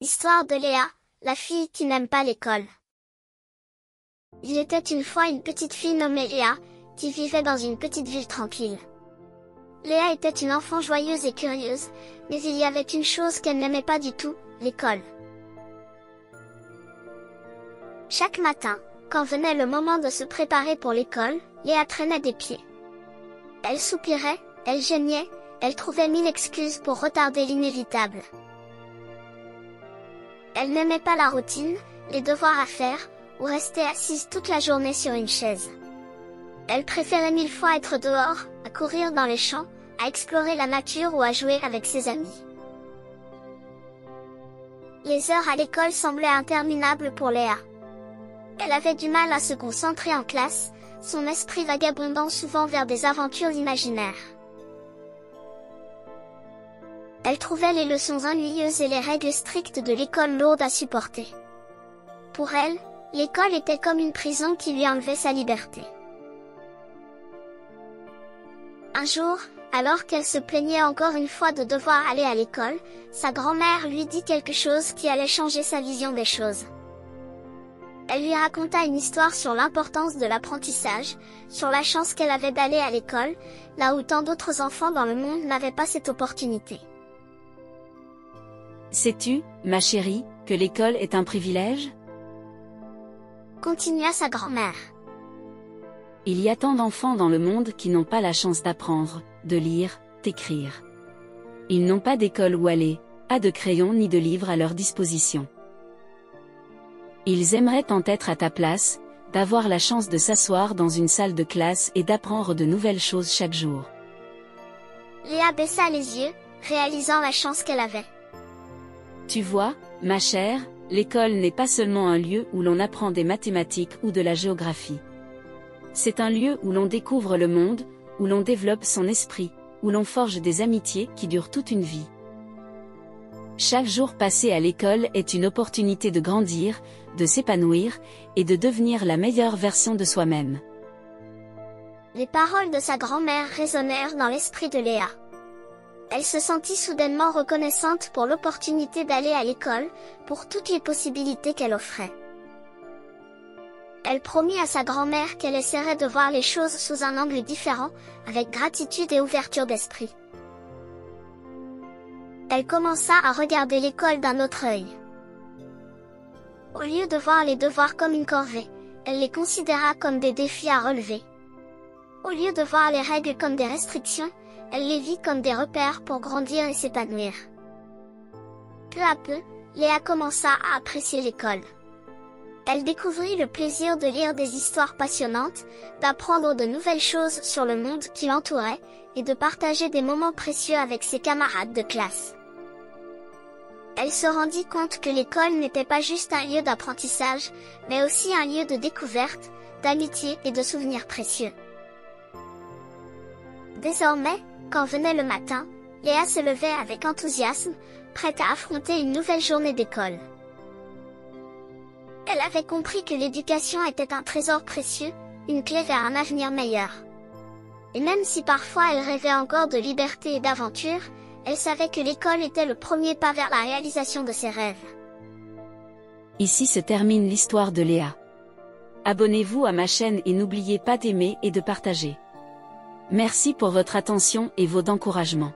Histoire de Léa, la fille qui n'aime pas l'école. Il était une fois une petite fille nommée Léa, qui vivait dans une petite ville tranquille. Léa était une enfant joyeuse et curieuse, mais il y avait une chose qu'elle n'aimait pas du tout, l'école. Chaque matin, quand venait le moment de se préparer pour l'école, Léa traînait des pieds. Elle soupirait, elle geignait, elle trouvait 1000 excuses pour retarder l'inévitable. Elle n'aimait pas la routine, les devoirs à faire, ou rester assise toute la journée sur une chaise. Elle préférait 1000 fois être dehors, à courir dans les champs, à explorer la nature ou à jouer avec ses amis. Les heures à l'école semblaient interminables pour Léa. Elle avait du mal à se concentrer en classe, son esprit vagabondant souvent vers des aventures imaginaires. Elle trouvait les leçons ennuyeuses et les règles strictes de l'école lourdes à supporter. Pour elle, l'école était comme une prison qui lui enlevait sa liberté. Un jour, alors qu'elle se plaignait encore une fois de devoir aller à l'école, sa grand-mère lui dit quelque chose qui allait changer sa vision des choses. Elle lui raconta une histoire sur l'importance de l'apprentissage, sur la chance qu'elle avait d'aller à l'école, là où tant d'autres enfants dans le monde n'avaient pas cette opportunité. Sais-tu, ma chérie, que l'école est un privilège ? Continua sa grand-mère. Il y a tant d'enfants dans le monde qui n'ont pas la chance d'apprendre, de lire, d'écrire. Ils n'ont pas d'école où aller, pas de crayon ni de livres à leur disposition. Ils aimeraient tant être à ta place, d'avoir la chance de s'asseoir dans une salle de classe et d'apprendre de nouvelles choses chaque jour. Léa baissa les yeux, réalisant la chance qu'elle avait. Tu vois, ma chère, l'école n'est pas seulement un lieu où l'on apprend des mathématiques ou de la géographie. C'est un lieu où l'on découvre le monde, où l'on développe son esprit, où l'on forge des amitiés qui durent toute une vie. Chaque jour passé à l'école est une opportunité de grandir, de s'épanouir, et de devenir la meilleure version de soi-même. Les paroles de sa grand-mère résonnèrent dans l'esprit de Léa. Elle se sentit soudainement reconnaissante pour l'opportunité d'aller à l'école, pour toutes les possibilités qu'elle offrait. Elle promit à sa grand-mère qu'elle essaierait de voir les choses sous un angle différent, avec gratitude et ouverture d'esprit. Elle commença à regarder l'école d'un autre œil. Au lieu de voir les devoirs comme une corvée, elle les considéra comme des défis à relever. Au lieu de voir les règles comme des restrictions, elle les vit comme des repères pour grandir et s'épanouir. Peu à peu, Léa commença à apprécier l'école. Elle découvrit le plaisir de lire des histoires passionnantes, d'apprendre de nouvelles choses sur le monde qui l'entourait, et de partager des moments précieux avec ses camarades de classe. Elle se rendit compte que l'école n'était pas juste un lieu d'apprentissage, mais aussi un lieu de découverte, d'amitié et de souvenirs précieux. Désormais, quand venait le matin, Léa se levait avec enthousiasme, prête à affronter une nouvelle journée d'école. Elle avait compris que l'éducation était un trésor précieux, une clé vers un avenir meilleur. Et même si parfois elle rêvait encore de liberté et d'aventure, elle savait que l'école était le premier pas vers la réalisation de ses rêves. Ici se termine l'histoire de Léa. Abonnez-vous à ma chaîne et n'oubliez pas d'aimer et de partager. Merci pour votre attention et vos encouragements.